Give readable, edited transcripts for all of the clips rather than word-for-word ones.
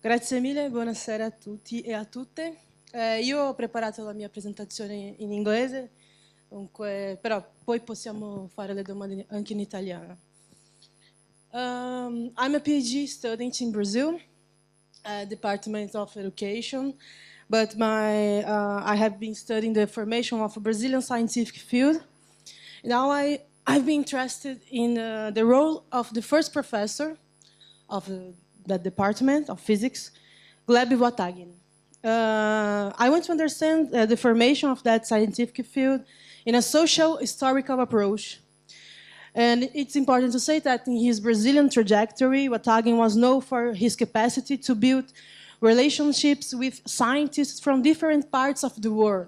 Grazie mille, buonasera a tutti e a tutte. Io ho preparato la mia presentazione in inglese, dunque, però poi possiamo fare le domande anche in italiano. I'm a PhD student in Brazil, Department of Education, but I have been studying the formation of a Brazilian scientific field. Now I've been interested in the role of the first professor of that department of physics, Gleb Wataghin. I want to understand the formation of that scientific field in a social historical approach. And it's important to say that in his Brazilian trajectory, Wataghin was known for his capacity to build relationships with scientists from different parts of the world.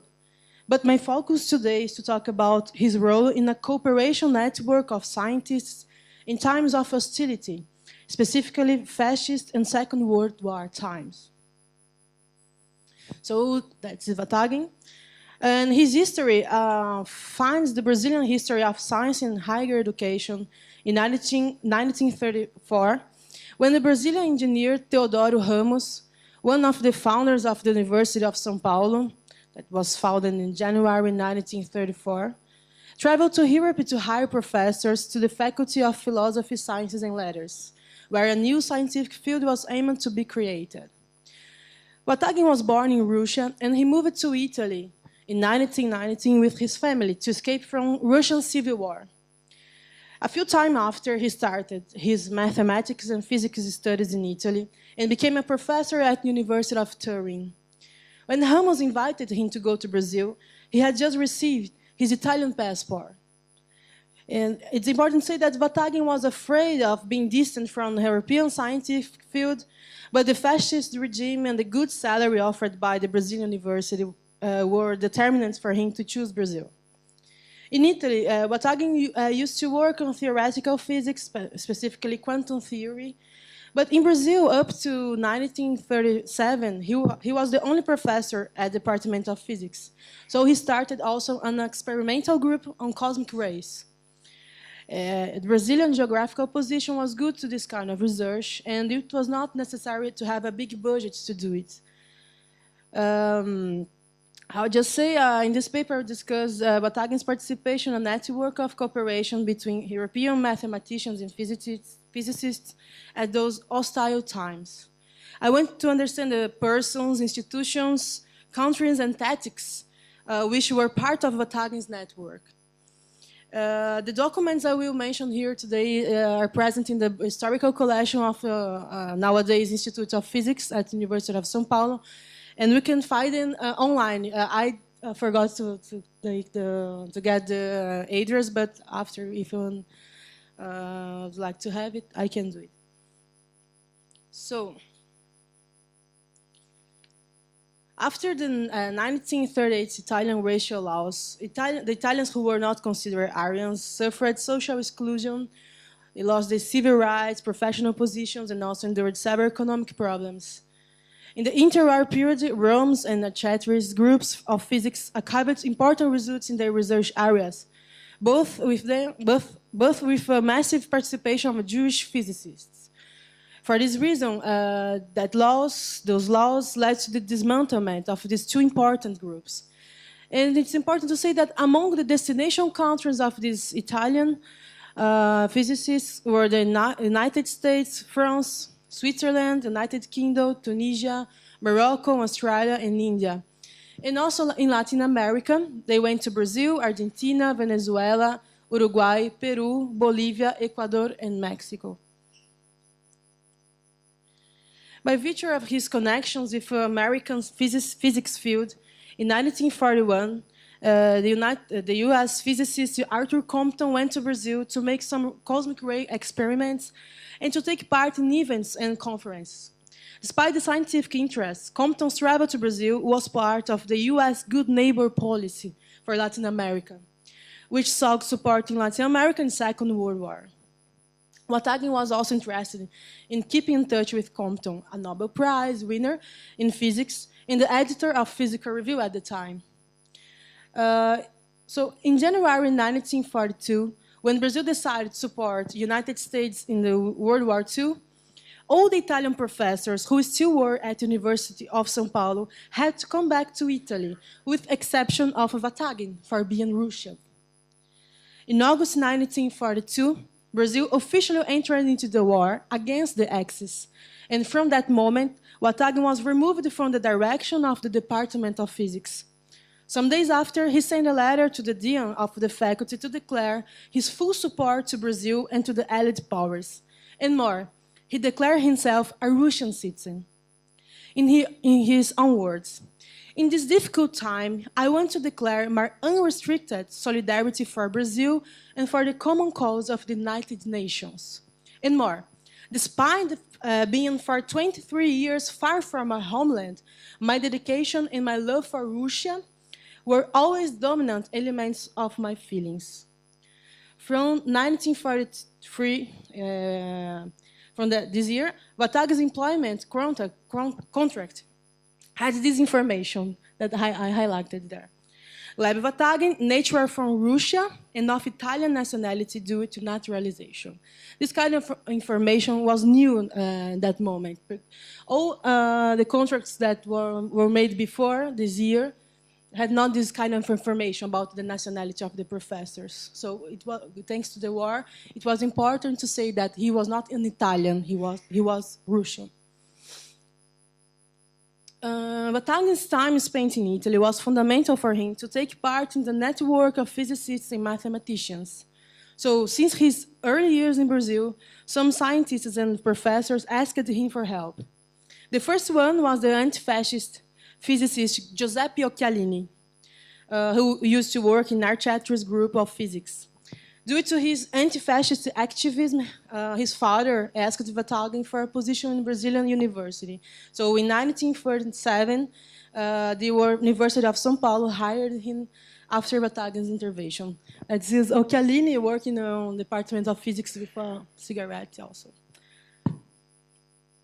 But my focus today is to talk about his role in a cooperation network of scientists in times of hostility, specifically fascist and Second World War times. So that's Wataghin. And his history finds the Brazilian history of science and higher education in 1934, when the Brazilian engineer Teodoro Ramos, one of the founders of the University of São Paulo, that was founded in January 1934, traveled to Europe to hire professors to the Faculty of Philosophy, Sciences and Letters, where a new scientific field was aimed to be created. Wataghin was born in Russia, and he moved to Italy in 1919 with his family to escape from Russian Civil War. A few time after, he started his mathematics and physics studies in Italy and became a professor at the University of Turin. When Ramos invited him to go to Brazil, he had just received his Italian passport. And it's important to say that Wataghin was afraid of being distant from the European scientific field, but the fascist regime and the good salary offered by the Brazilian university were determinants for him to choose Brazil. In Italy, Wataghin used to work on theoretical physics, specifically quantum theory, but in Brazil, up to 1937, he was the only professor at the Department of Physics. So he started also an experimental group on cosmic rays. The Brazilian geographical position was good to this kind of research, and it was not necessary to have a big budget to do it. I'll just say, in this paper, I discuss Wataghin's participation in a network of cooperation between European mathematicians and physicists at those hostile times. I want to understand the persons, institutions, countries, and tactics which were part of Wataghin's network. The documents I will mention here today are present in the historical collection of nowadays Institute of Physics at the University of São Paulo, and we can find them online. I forgot to get the address, but after, if you would like to have it, I can do it. So, after the 1938 Italian racial laws, the Italians who were not considered Aryans suffered social exclusion. They lost their civil rights, professional positions, and also endured several economic problems. In the interwar period, Rome's and Chatter's groups of physics achieved important results in their research areas, both with a massive participation of Jewish physicists. For this reason, those laws led to the dismantlement of these two important groups. And it's important to say that among the destination countries of these Italian physicists were the United States, France, Switzerland, United Kingdom, Tunisia, Morocco, Australia, and India. And also in Latin America, they went to Brazil, Argentina, Venezuela, Uruguay, Peru, Bolivia, Ecuador, and Mexico. By virtue of his connections with the American physics field, in 1941, the U.S. physicist Arthur Compton went to Brazil to make some cosmic ray experiments and to take part in events and conferences. Despite the scientific interest, Compton's travel to Brazil was part of the U.S. Good Neighbor policy for Latin America, which sought support in Latin America in the Second World War. Wataghin was also interested in keeping in touch with Compton, a Nobel Prize winner in physics and the editor of Physical Review at the time. So in January 1942, when Brazil decided to support the United States in the World War II, all the Italian professors who still were at the University of São Paulo had to come back to Italy, with exception of Wataghin for being Russian. In August 1942, Brazil officially entered into the war against the Axis, and from that moment, Wataghin was removed from the direction of the Department of Physics. Some days after, he sent a letter to the dean of the faculty to declare his full support to Brazil and to the Allied powers. And more, he declared himself a Russian citizen. In his own words, "In this difficult time, I want to declare my unrestricted solidarity for Brazil and for the common cause of the United Nations." And more, despite being for 23 years far from my homeland, my dedication and my love for Russia were always dominant elements of my feelings. From 1943, this year, Wataghin's employment contract had this information that I highlighted there. Gleb Wataghin, natural from Russia and of Italian nationality due to naturalization. This kind of information was new at that moment. All the contracts that were made before this year had not this kind of information about the nationality of the professors. So it was, thanks to the war, it was important to say that he was not an Italian, he was Russian. Wataghin's time spent in Italy was fundamental for him to take part in the network of physicists and mathematicians. So since his early years in Brazil, some scientists and professors asked him for help. The first one was the anti-fascist physicist Giuseppe Occhialini, who used to work in Archetris group of physics. Due to his anti-fascist activism, his father asked Wataghin for a position in Brazilian university. So in 1947, the University of São Paulo hired him after Wataghin's intervention. This is Occhialini working on the Department of Physics with a cigarette also.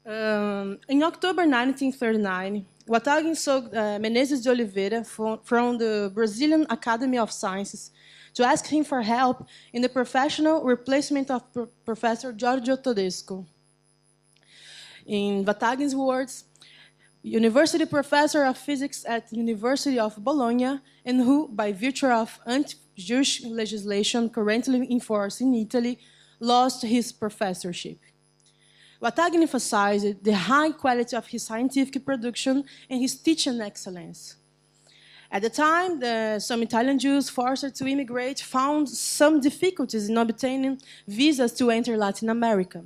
In October 1939, Wataghin saw Menezes de Oliveira from the Brazilian Academy of Sciences to ask him for help in the professional replacement of Professor Giorgio Todesco. In Wataghin's words, university professor of physics at the University of Bologna, and who, by virtue of anti-Jewish legislation currently in force in Italy, lost his professorship. Wataghin emphasized the high quality of his scientific production and his teaching excellence. At the time, some Italian Jews forced to immigrate found some difficulties in obtaining visas to enter Latin America.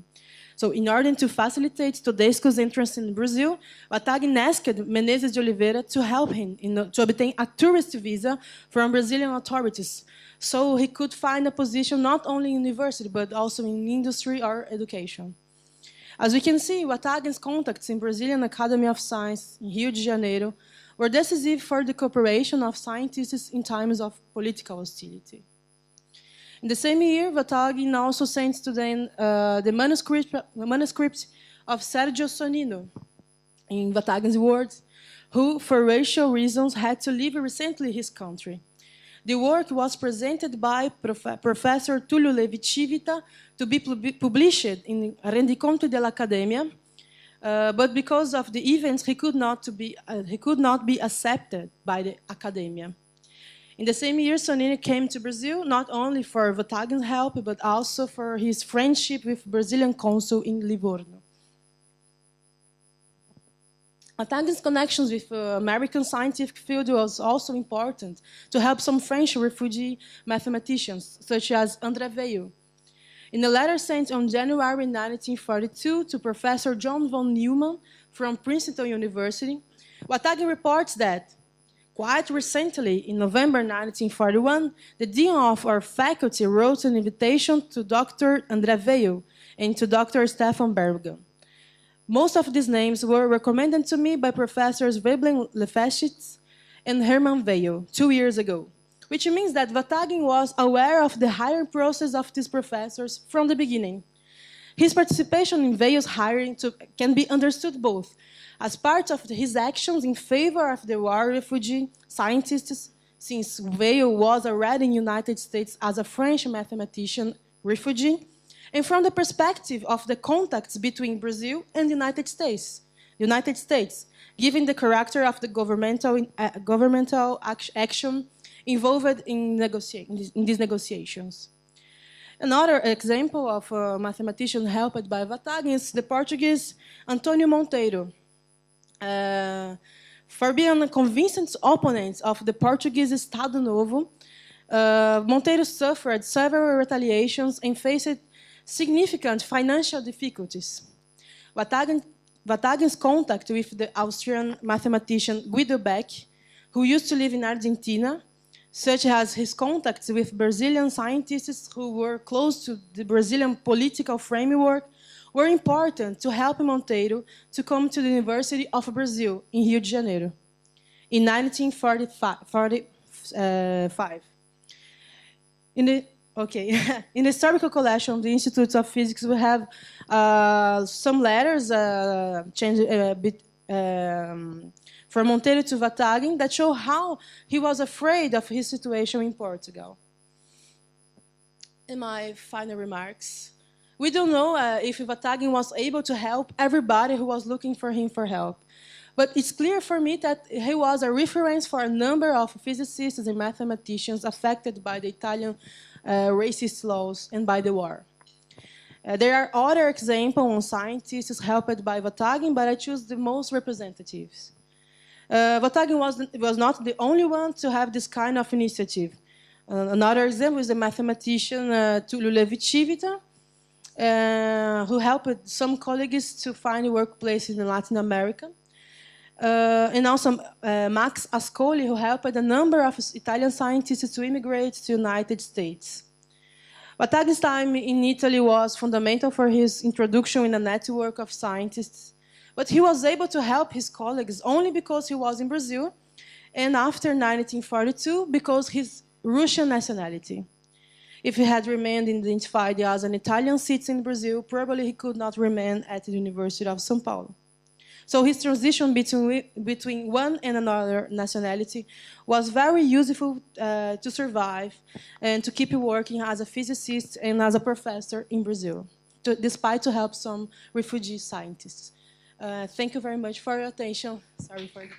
So in order to facilitate Todesco's entrance in Brazil, Wataghin asked Menezes de Oliveira to help him to obtain a tourist visa from Brazilian authorities, so he could find a position not only in university, but also in industry or education. As we can see, Wataghin's contacts in Brazilian Academy of Science in Rio de Janeiro were decisive for the cooperation of scientists in times of political hostility. In the same year, Wataghin also sent to them the manuscript of Sergio Sonino, in Wataghin's words, who, for racial reasons, had to leave recently his country. The work was presented by Professor Tullio Levi-Civita to be published in Rendiconto dell'Accademia, but because of the events, he could not be accepted by the Accademia. In the same year, Sonino came to Brazil not only for Wataghin's help, but also for his friendship with Brazilian consul in Livorno. Wataghin's connections with American scientific field was also important to help some French refugee mathematicians, such as André Weil. In a letter sent on January 1942 to Professor John von Neumann from Princeton University, Wataghin reports that, quite recently, in November 1941, the dean of our faculty wrote an invitation to Dr. André Weil and to Dr. Stefan Bergam. Most of these names were recommended to me by Professors Veblen Lefeschitz and Hermann Weil 2 years ago, which means that Wataghin was aware of the hiring process of these professors from the beginning. His participation in Weil's hiring can be understood both as part of his actions in favor of the war refugee scientists, since Weil was already in the United States as a French mathematician refugee, and from the perspective of the contacts between Brazil and the United States, given the character of the governmental action involved in these negotiations. Another example of a mathematician helped by Wataghin is the Portuguese António Monteiro. For being a convincing opponent of the Portuguese Estado Novo, Monteiro suffered several retaliations and faced significant financial difficulties. Wataghin's contact with the Austrian mathematician Guido Beck, who used to live in Argentina, such as his contacts with Brazilian scientists who were close to the Brazilian political framework, were important to help Monteiro to come to the University of Brazil in Rio de Janeiro in 1945. In the historical collection of the Institute of Physics, we have some letters from Monteiro to Wataghin that show how he was afraid of his situation in Portugal. In my final remarks, we don't know if Wataghin was able to help everybody who was looking for him for help. But it's clear for me that he was a reference for a number of physicists and mathematicians affected by the Italian racist laws and by the war. There are other examples on scientists helped by Wataghin, but I choose the most representatives. Wataghin was not the only one to have this kind of initiative. Another example is the mathematician Tullio Levi-Civita, who helped some colleagues to find a workplace in Latin America. And also Max Ascoli, who helped a number of Italian scientists to immigrate to the United States. Wataghin's time in Italy was fundamental for his introduction in a network of scientists, but he was able to help his colleagues only because he was in Brazil, and after 1942, because his Russian nationality. If he had remained identified as an Italian citizen in Brazil, probably he could not remain at the University of São Paulo. So his transition between one and another nationality was very useful to survive and to keep working as a physicist and as a professor in Brazil, despite to help some refugee scientists. Thank you very much for your attention. Sorry for the...